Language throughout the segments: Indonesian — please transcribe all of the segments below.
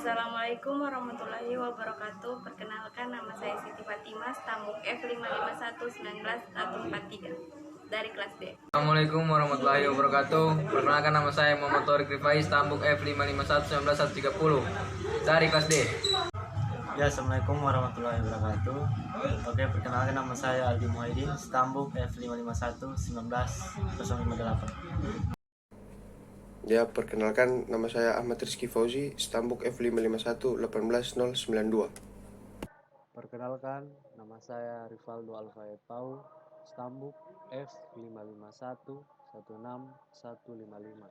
Assalamualaikum warahmatullahi wabarakatuh. Perkenalkan, nama saya Siti Fatimah, stambuk F551191143 dari kelas D. Assalamualaikum warahmatullahi wabarakatuh. Perkenalkan, nama saya Muhammad Torik Rifai, stambuk F551191130 dari kelas D. Ya, Assalamualaikum warahmatullahi wabarakatuh. Oke, perkenalkan, nama saya Aldi Muhaidin, stambuk F551191058. Ya, perkenalkan, nama saya Ahmad Rizky Fauzi, stambuk F551 18092. Perkenalkan, nama saya Rivaldo Alfayed Pau, stambuk F551 16155.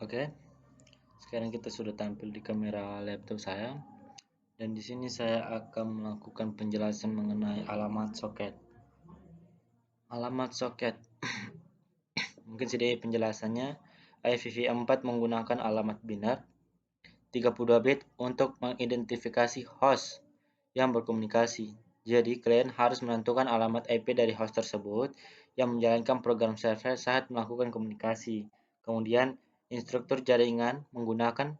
Oke, sekarang kita sudah tampil di kamera laptop saya, dan di sini saya akan melakukan penjelasan mengenai alamat soket. Alamat soket. Mungkin sedikit penjelasannya. IPv4 menggunakan alamat binar 32 bit untuk mengidentifikasi host yang berkomunikasi. Jadi, klien harus menentukan alamat IP dari host tersebut yang menjalankan program server saat melakukan komunikasi. Kemudian, instruktur jaringan menggunakan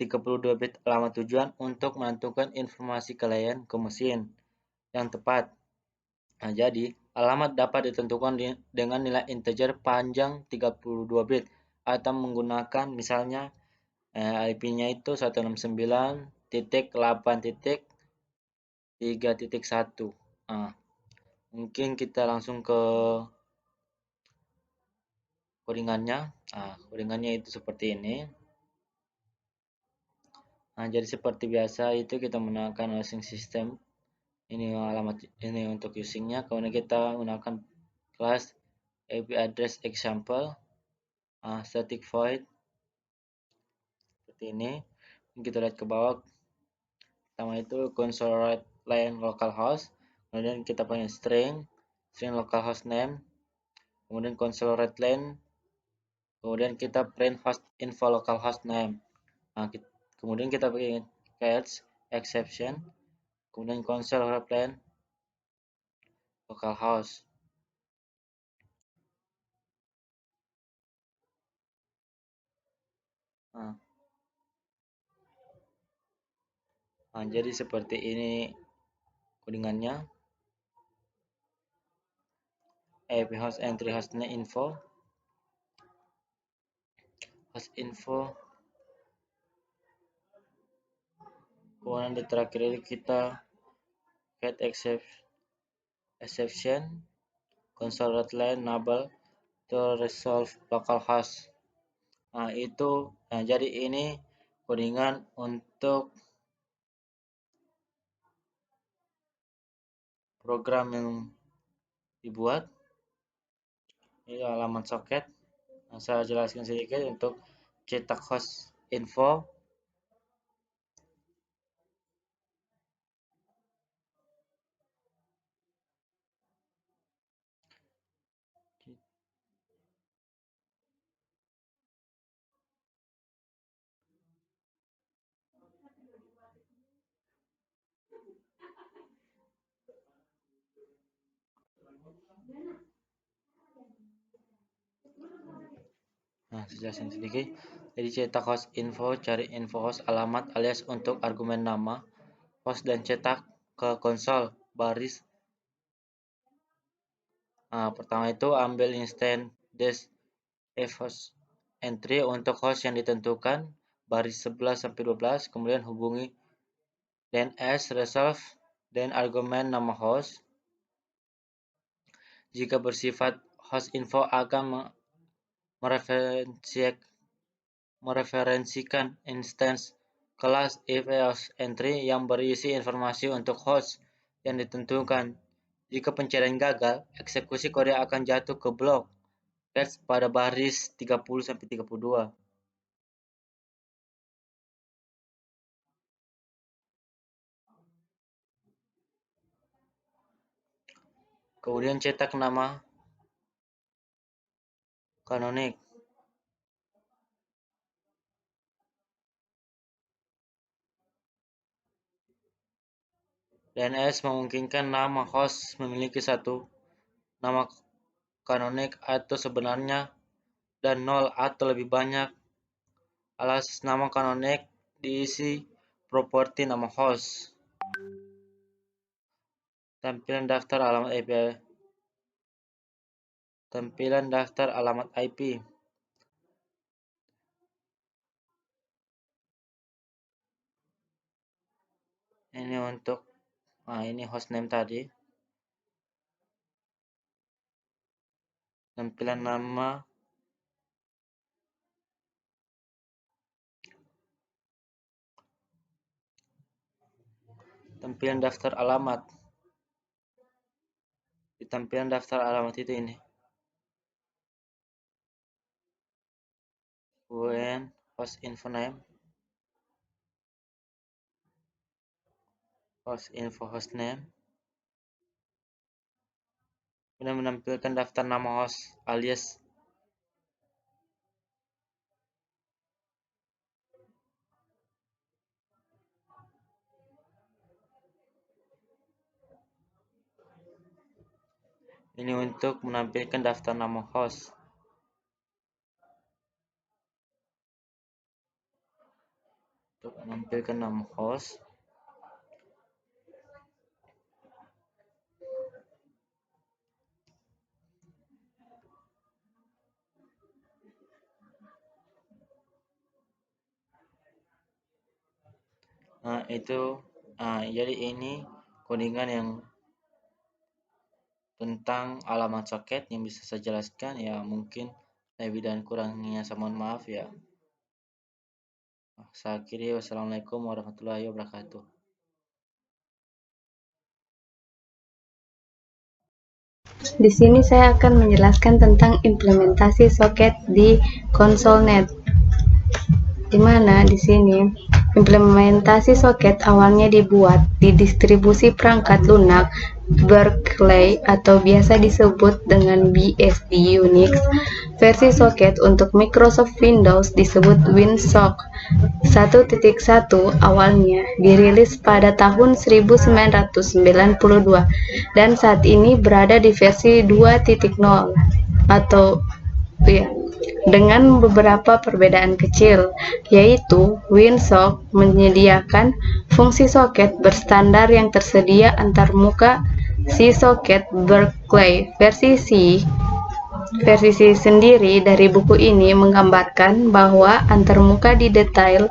32 bit alamat tujuan untuk menentukan informasi klien ke mesin yang tepat. Nah, jadi, alamat dapat ditentukan dengan nilai integer panjang 32 bit atau menggunakan misalnya IP-nya itu 169.8.3.1. Nah, mungkin kita langsung ke codingannya. Nah, codingannya itu seperti ini. Nah, jadi seperti biasa itu kita menggunakan using system. Ini alamat ini untuk usingnya. Kemudian kita menggunakan kelas IP address example, static void seperti ini. Kita lihat ke bawah. Pertama itu console write line localhost. Kemudian kita punya string localhost name. Kemudian console write line. Kemudian kita print host info localhost name. Nah, kemudian kita pakai catch exception. Kemudian console write line localhost. Nah, jadi seperti ini codingannya. IP host entry hostnya info. Host info. Kemudian di terakhir ini kita get exception console write line enable to resolve localhost. Nah, jadi ini codingan untuk program yang dibuat. Ini alamat soket. Nah, saya jelaskan sedikit untuk cetak host info. Nah, saya jelasin sedikit. Jadi cetak host info, cari info host alamat alias untuk argumen nama host dan cetak ke konsol baris. Nah, pertama itu ambil instance host entry untuk host yang ditentukan baris 11 sampai 12, kemudian hubungi DNS resolve dan argumen nama host. Jika bersifat host info akan mereferensikan instance kelas if host entry yang berisi informasi untuk host yang ditentukan. Jika pencarian gagal, eksekusi kode akan jatuh ke blok cache pada baris 30 sampai 32. Kemudian cetak nama canonic. DNS memungkinkan nama host memiliki satu nama canonic atau sebenarnya dan 0 atau lebih banyak. Alas nama canonic diisi properti nama host. Tampilan daftar alamat IP. Tampilan daftar alamat IP. Ini untuk ini hostname tadi. Tampilan nama. Tampilan daftar alamat. Di tampilan daftar alamat itu ini. UN host info name. Host info hostname. Kemudian menampilkan daftar nama host alias. Ini untuk menampilkan daftar nama host. Untuk menampilkan nama host. Jadi ini codingan yang tentang alamat soket yang bisa saya jelaskan, ya mungkin lebih dan kurangnya saya mohon maaf ya. Saya akhiri, wassalamualaikum warahmatullahi wabarakatuh. Di sini saya akan menjelaskan tentang implementasi soket di ConsoleNet. Di mana di sini implementasi soket awalnya dibuat di distribusi perangkat lunak Berkeley atau biasa disebut dengan BSD Unix. Versi soket untuk Microsoft Windows disebut WinSock 1.1 awalnya dirilis pada tahun 1992 dan saat ini berada di versi 2.0 atau dengan beberapa perbedaan kecil, yaitu WinSock menyediakan fungsi soket berstandar yang tersedia antarmuka si soket Berkeley. Versi C sendiri dari buku ini menggambarkan bahwa antarmuka di detail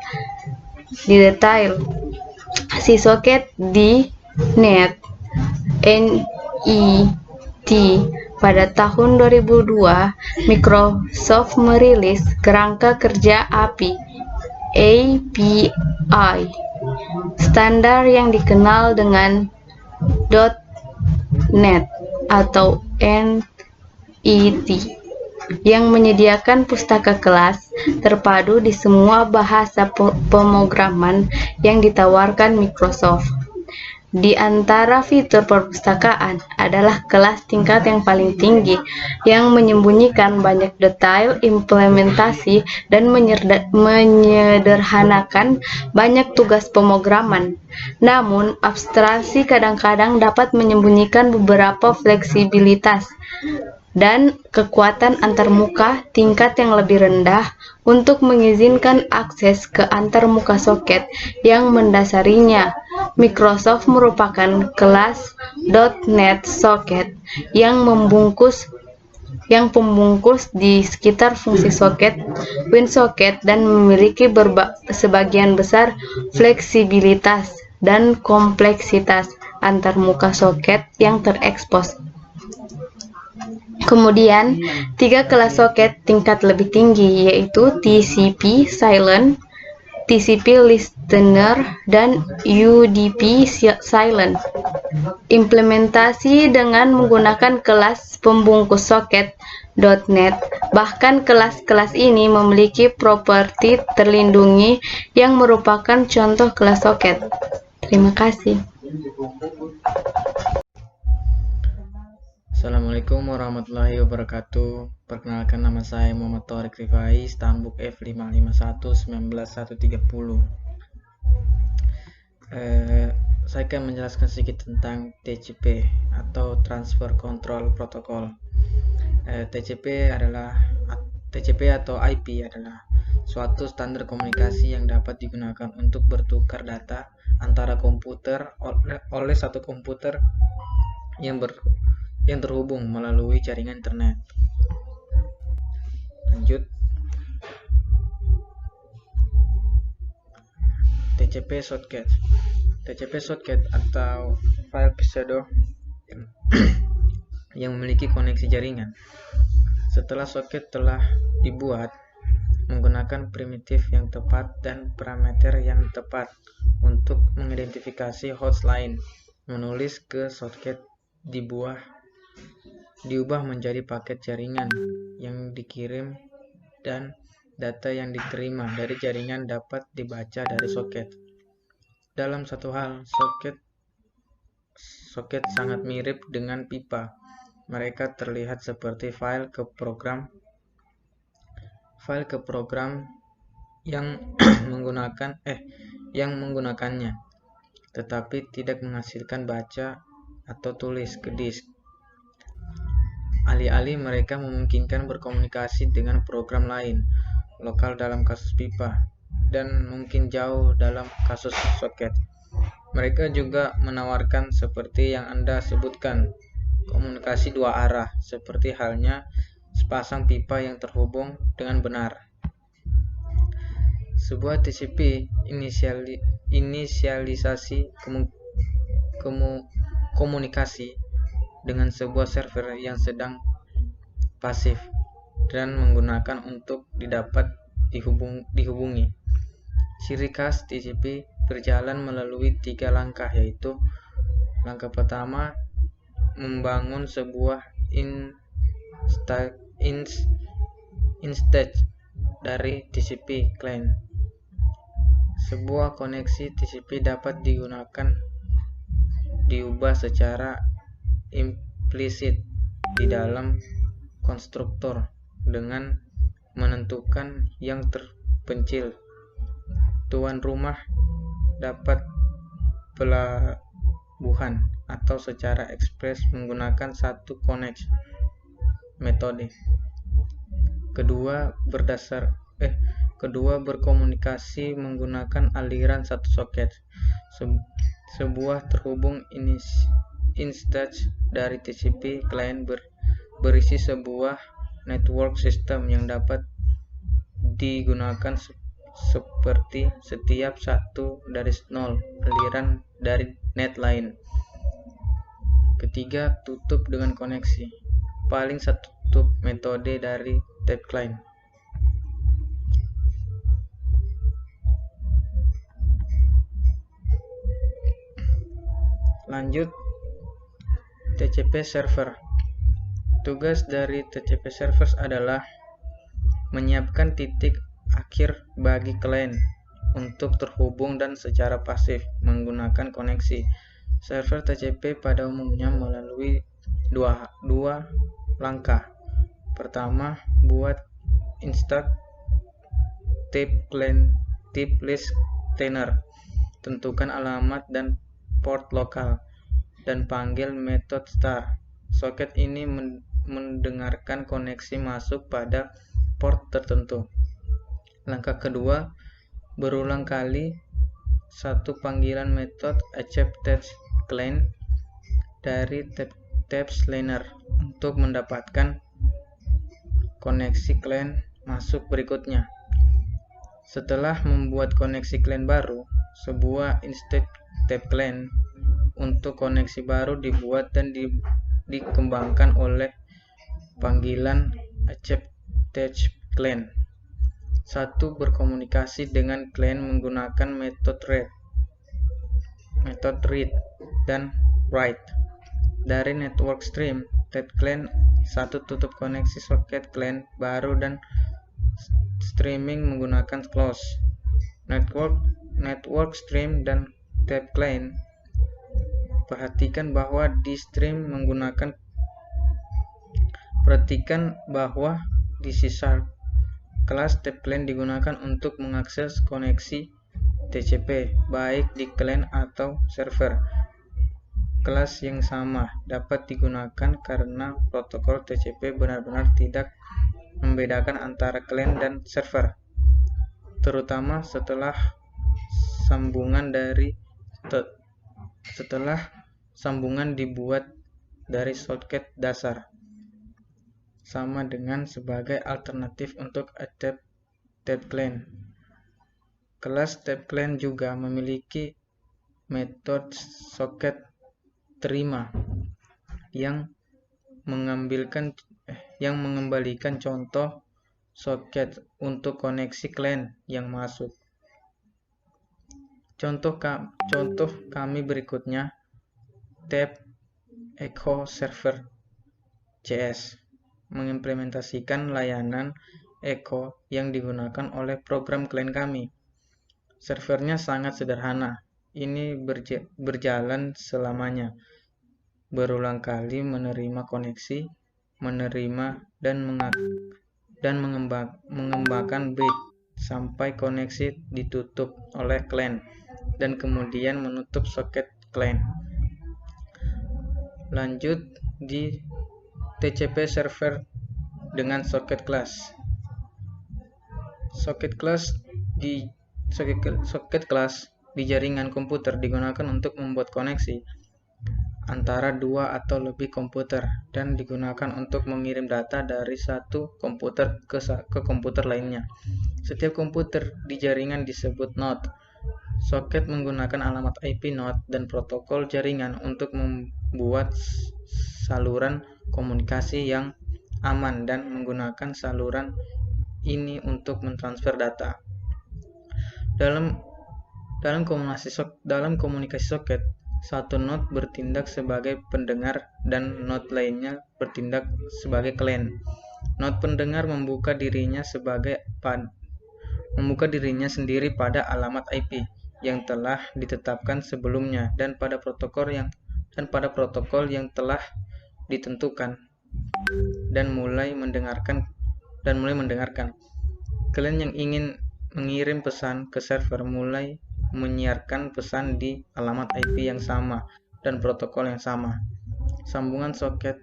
si soket di NET pada tahun 2002, Microsoft merilis kerangka kerja API standar yang dikenal dengan .NET atau NET yang menyediakan pustaka kelas terpadu di semua bahasa pemrograman yang ditawarkan Microsoft. Di antara fitur perpustakaan adalah kelas tingkat yang paling tinggi yang menyembunyikan banyak detail implementasi dan menyederhanakan banyak tugas pemrograman. Namun, abstraksi kadang-kadang dapat menyembunyikan beberapa fleksibilitas dan kekuatan antarmuka tingkat yang lebih rendah untuk mengizinkan akses ke antarmuka soket yang mendasarinya. Microsoft merupakan kelas .NET Socket yang pembungkus di sekitar fungsi soket WinSocket dan memiliki sebagian besar fleksibilitas dan kompleksitas antarmuka soket yang terekspos. Kemudian, 3 kelas soket tingkat lebih tinggi yaitu TCP Silent, TCP Listener, dan UDP Silent. Implementasi dengan menggunakan kelas pembungkus soket .NET, bahkan kelas-kelas ini memiliki properti terlindungi yang merupakan contoh kelas soket. Terima kasih. Assalamualaikum warahmatullahi wabarakatuh. Perkenalkan, nama saya Muhammad Thoriq Rifai, Stambuk F551 Saya akan menjelaskan sedikit tentang TCP atau Transfer Control Protocol. TCP atau IP adalah suatu standar komunikasi yang dapat digunakan untuk bertukar data antara komputer oleh satu komputer yang terhubung melalui jaringan internet. Lanjut. TCP socket. TCP socket atau file pseudo yang memiliki koneksi jaringan. Setelah soket telah dibuat menggunakan primitif yang tepat dan parameter yang tepat untuk mengidentifikasi host lain, menulis ke soket diubah menjadi paket jaringan yang dikirim dan data yang diterima dari jaringan dapat dibaca dari soket. Dalam satu hal, soket sangat mirip dengan pipa. Mereka terlihat seperti file ke program yang menggunakannya, tetapi tidak menghasilkan baca atau tulis ke disk. Alih-alih mereka memungkinkan berkomunikasi dengan program lain, lokal dalam kasus pipa, dan mungkin jauh dalam kasus soket. Mereka juga menawarkan seperti yang Anda sebutkan, komunikasi dua arah, seperti halnya sepasang pipa yang terhubung dengan benar. Sebuah TCP inisialisasi komunikasi dengan sebuah server yang sedang pasif dan menggunakan untuk dihubungi. Ciri khas TCP berjalan melalui 3 langkah, yaitu langkah pertama, membangun sebuah instance dari TCP client. Sebuah koneksi TCP dapat diubah secara implisit di dalam konstruktor dengan menentukan yang terpencil. Tuan rumah dapat pelabuhan atau secara ekspres menggunakan satu connect metode. Kedua berkomunikasi menggunakan aliran satu soket. Sebuah terhubung instance dari TCP client berisi sebuah network system yang dapat digunakan seperti setiap satu dari 0 aliran dari net lain. Ketiga, tutup dengan koneksi. Paling satu tutup metode dari tape client. Lanjut, TCP server. Tugas dari TCP servers adalah menyiapkan titik akhir bagi klien untuk terhubung dan secara pasif menggunakan koneksi. Server TCP pada umumnya melalui dua langkah. Pertama, buat install tape list cleaner. Tentukan alamat dan port lokal dan panggil metode star. Soket ini mendengarkan koneksi masuk pada port tertentu. Langkah kedua, berulang kali satu panggilan metode accept client dari tape cleaner untuk mendapatkan koneksi klien masuk berikutnya. Setelah membuat koneksi klien baru, sebuah instance tape client untuk koneksi baru dibuat dan dikembangkan oleh panggilan accept client. Satu, berkomunikasi dengan klien menggunakan metode read dan write. Dari network stream, tape client satu tutup koneksi soket klien baru dan streaming menggunakan close. Network stream dan tape client. Perhatikan bahwa di sisa kelas tape client digunakan untuk mengakses koneksi TCP baik di client atau server. Kelas yang sama dapat digunakan karena protokol TCP benar-benar tidak membedakan antara client dan server. terutama setelah sambungan dibuat dari soket dasar, sama dengan sebagai alternatif untuk tab clean. Kelas tab clean juga memiliki metode soket terima yang mengembalikan contoh soket untuk koneksi clean yang masuk. Contoh kami berikutnya, tab Echo Server CS mengimplementasikan layanan Echo yang digunakan oleh program klien kami. Servernya sangat sederhana. Ini berjalan selamanya, berulang kali menerima koneksi, menerima dan mengembangkan bit sampai koneksi ditutup oleh klien dan kemudian menutup soket klien. Lanjut di TCP server dengan soket class. Soket class di jaringan komputer digunakan untuk membuat koneksi antara dua atau lebih komputer dan digunakan untuk mengirim data dari satu komputer ke komputer lainnya. Setiap komputer di jaringan disebut node. Soket menggunakan alamat IP node dan protokol jaringan untuk membuat saluran komunikasi yang aman dan menggunakan saluran ini untuk mentransfer data. Dalam komunikasi soket, satu node bertindak sebagai pendengar dan node lainnya bertindak sebagai klien. Node pendengar membuka dirinya sendiri pada alamat IP yang telah ditetapkan sebelumnya dan pada protokol yang telah ditentukan dan mulai mendengarkan. Klien yang ingin mengirim pesan ke server mulai menyiarkan pesan di alamat IP yang sama dan protokol yang sama. Sambungan soket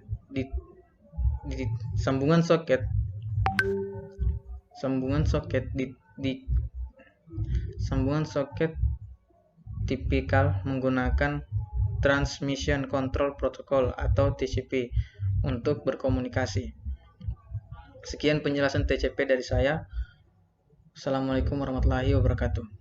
tipikal menggunakan Transmission Control Protocol atau TCP untuk berkomunikasi. Sekian penjelasan TCP dari saya. Assalamualaikum warahmatullahi wabarakatuh.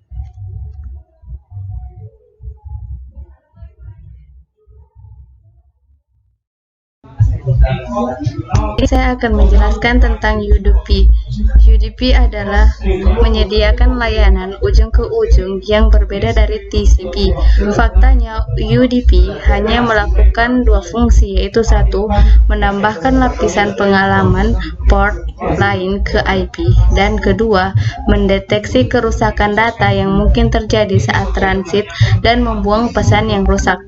Saya akan menjelaskan tentang UDP. UDP adalah menyediakan layanan ujung ke ujung yang berbeda dari TCP. Faktanya, UDP hanya melakukan dua fungsi, yaitu satu, menambahkan lapisan pengalaman port lain ke IP, dan kedua, mendeteksi kerusakan data yang mungkin terjadi saat transit dan membuang pesan yang rusak.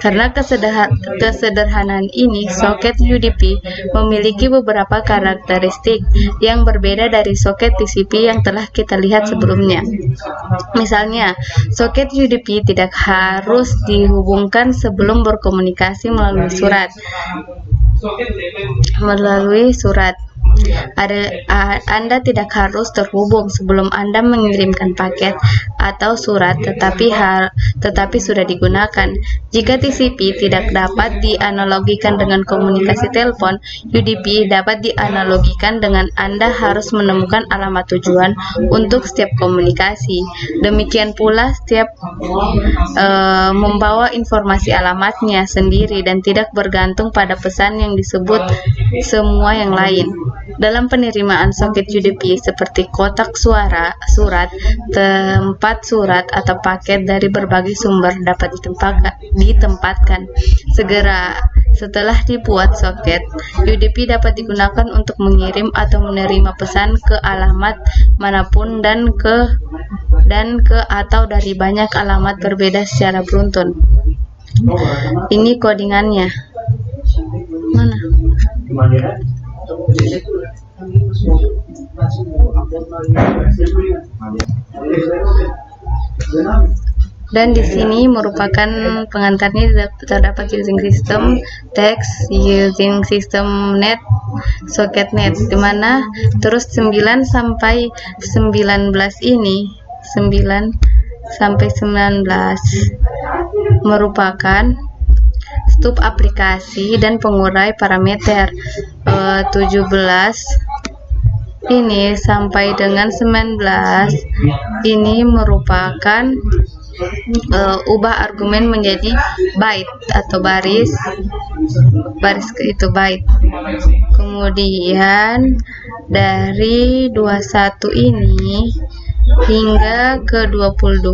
Karena kesederhanaan ini, soket UDP memiliki beberapa karakteristik yang berbeda dari soket TCP yang telah kita lihat sebelumnya. Misalnya, soket UDP tidak harus dihubungkan sebelum berkomunikasi melalui surat. Anda tidak harus terhubung sebelum Anda mengirimkan paket atau surat, tetapi sudah digunakan. Jika TCP tidak dapat dianalogikan dengan komunikasi telepon, UDP dapat dianalogikan dengan Anda harus menemukan alamat tujuan untuk setiap komunikasi. Demikian pula setiap membawa informasi alamatnya sendiri dan tidak bergantung pada pesan yang disebut semua yang lain. Dalam penerimaan soket UDP seperti kotak surat, tempat surat atau paket dari berbagai sumber dapat ditempatkan. Segera setelah dibuat soket, UDP dapat digunakan untuk mengirim atau menerima pesan ke alamat manapun dan ke atau dari banyak alamat berbeda secara beruntun. Ini codingannya. Mana? Dan di sini merupakan pengantarnya terdapat using system, text, using system net, socket net, dimana terus 9 sampai 19 ini 9 sampai 19 merupakan stub aplikasi dan pengurai parameter. 17 ini sampai dengan 19 ini merupakan ubah argumen menjadi byte atau baris itu byte. Kemudian dari 21 ini hingga ke 22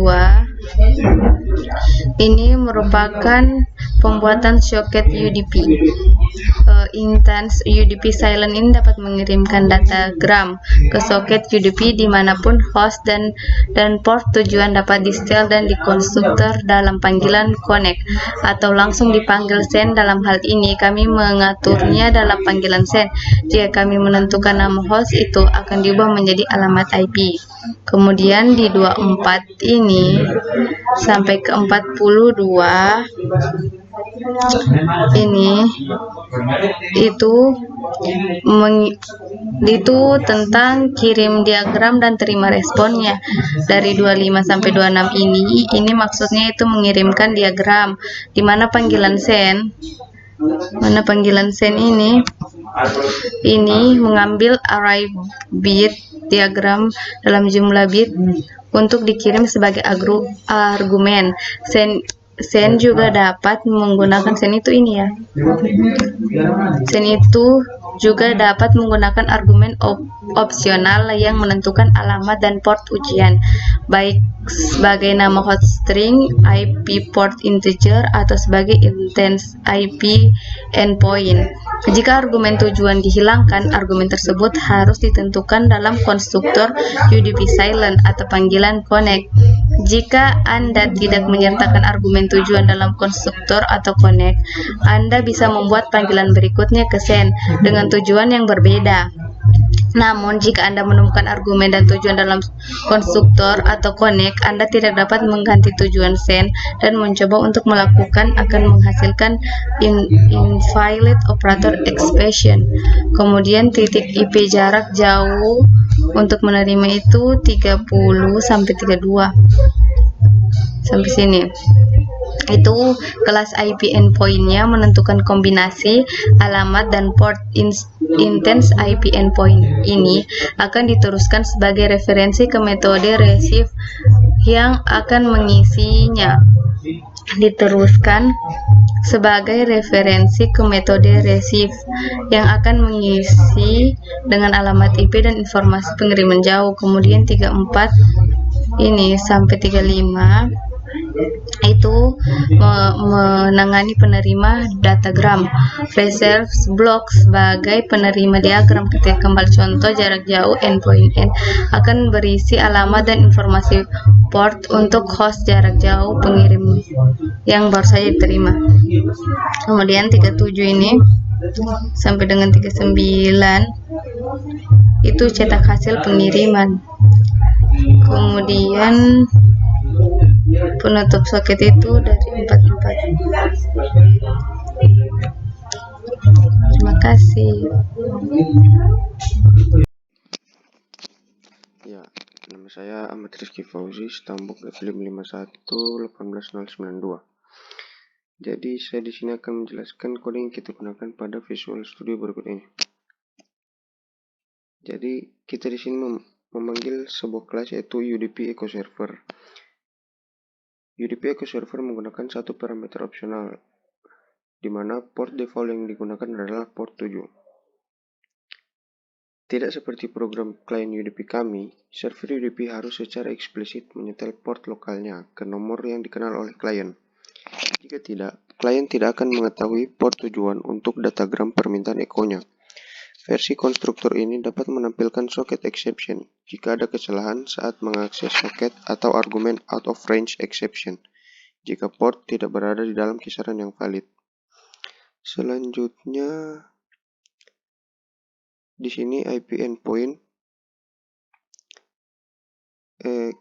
ini merupakan pembuatan soket UDP. Intense UDP silent ini dapat mengirimkan datagram ke soket UDP dimanapun host dan port tujuan dapat di-setel dan dikonstruktor dalam panggilan connect atau langsung dipanggil send. Dalam hal ini kami mengaturnya dalam panggilan send. Jika kami menentukan nama host, itu akan diubah menjadi alamat IP. Kemudian di 24 ini sampai ke 42 ini itu tentang kirim diagram dan terima responnya. Dari 25 sampai 26 ini maksudnya itu mengirimkan diagram, dimana panggilan send ini mengambil array bit diagram dalam jumlah bit untuk dikirim sebagai argumen. Send juga dapat menggunakan send itu juga dapat menggunakan argumen opsional yang menentukan alamat dan port ujian, baik sebagai nama host string, IP port integer, atau sebagai intense IP endpoint. Jika argumen tujuan dihilangkan, argumen tersebut harus ditentukan dalam konstruktor UDP silent atau panggilan connect. Jika Anda tidak menyertakan argumen tujuan dalam konstruktor atau connect, Anda bisa membuat panggilan berikutnya ke send dengan tujuan yang berbeda. Namun, jika Anda menemukan argumen dan tujuan dalam konstruktor atau connect, Anda tidak dapat mengganti tujuan send dan mencoba untuk melakukan akan menghasilkan invalid operator expression. Kemudian titik IP jarak jauh untuk menerima itu 30 sampai 32. Sampai sini. Itu kelas IP endpoint-nya menentukan kombinasi alamat dan port. Intense IP endpoint ini akan diteruskan sebagai referensi ke metode receive yang akan mengisinya. Diteruskan sebagai referensi ke metode receive yang akan mengisi dengan alamat IP dan informasi pengiriman jauh. Kemudian 34 ini sampai 35 itu menangani penerima datagram. Reserve block sebagai penerima diagram. Ketika kembali contoh jarak jauh endpoint N akan berisi alamat dan informasi port untuk host jarak jauh pengirim yang baru saja diterima. Kemudian 37 ini sampai dengan 39 itu cetak hasil pengiriman. Kemudian penutup soket itu dari 44. Terima kasih. Ya, nama saya Ahmad Rizky Fauzi, Stambuk F5 51 Jadi saya di sini akan menjelaskan kode yang kita gunakan pada Visual Studio berikut ini. Jadi kita di sini memanggil sebuah kelas yaitu UDP Echo Server. UDP Echo Server menggunakan satu parameter opsional, di mana port default yang digunakan adalah port 7. Tidak seperti program klien UDP kami, server UDP harus secara eksplisit menyetel port lokalnya ke nomor yang dikenal oleh klien. Jika tidak, klien tidak akan mengetahui port tujuan untuk datagram permintaan echo-nya. Versi konstruktor ini dapat menampilkan socket exception jika ada kesalahan saat mengakses socket atau argumen out of range exception jika port tidak berada di dalam kisaran yang valid. Selanjutnya, di sini IP endpoint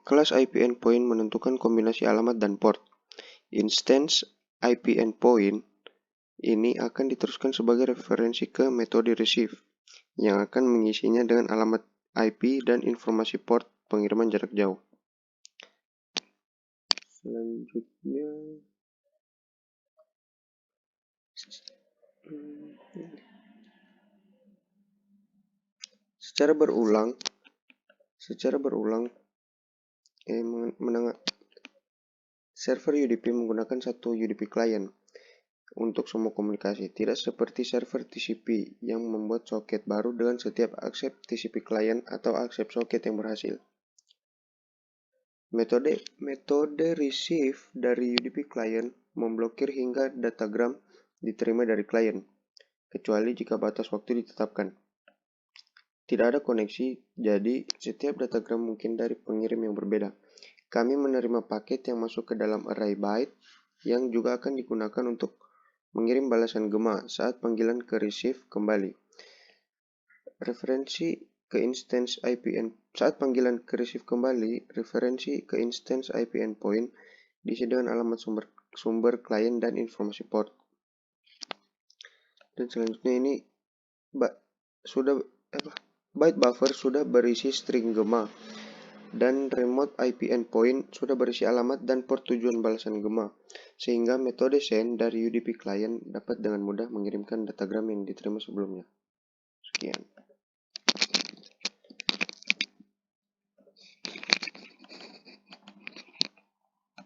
Kelas IP endpoint menentukan kombinasi alamat dan port. Instance IP endpoint ini akan diteruskan sebagai referensi ke metode receive yang akan mengisinya dengan alamat IP dan informasi port pengiriman jarak jauh. Selanjutnya, secara berulang server UDP menggunakan satu UDP client untuk semua komunikasi, tidak seperti server TCP yang membuat soket baru dengan setiap accept TCP client atau accept soket yang berhasil. Metode receive dari UDP client memblokir hingga datagram diterima dari klien, kecuali jika batas waktu ditetapkan. Tidak ada koneksi, jadi setiap datagram mungkin dari pengirim yang berbeda. Kami menerima paket yang masuk ke dalam array byte yang juga akan digunakan untuk mengirim balasan gema saat panggilan ke receive kembali. Saat panggilan ke receive kembali, referensi ke instance IP endpoint diisi dengan alamat sumber klien dan informasi port. Dan selanjutnya ini byte buffer sudah berisi string gema dan remote IP endpoint sudah berisi alamat dan port tujuan balasan gema, sehingga metode send dari UDP client dapat dengan mudah mengirimkan datagram yang diterima sebelumnya. Sekian.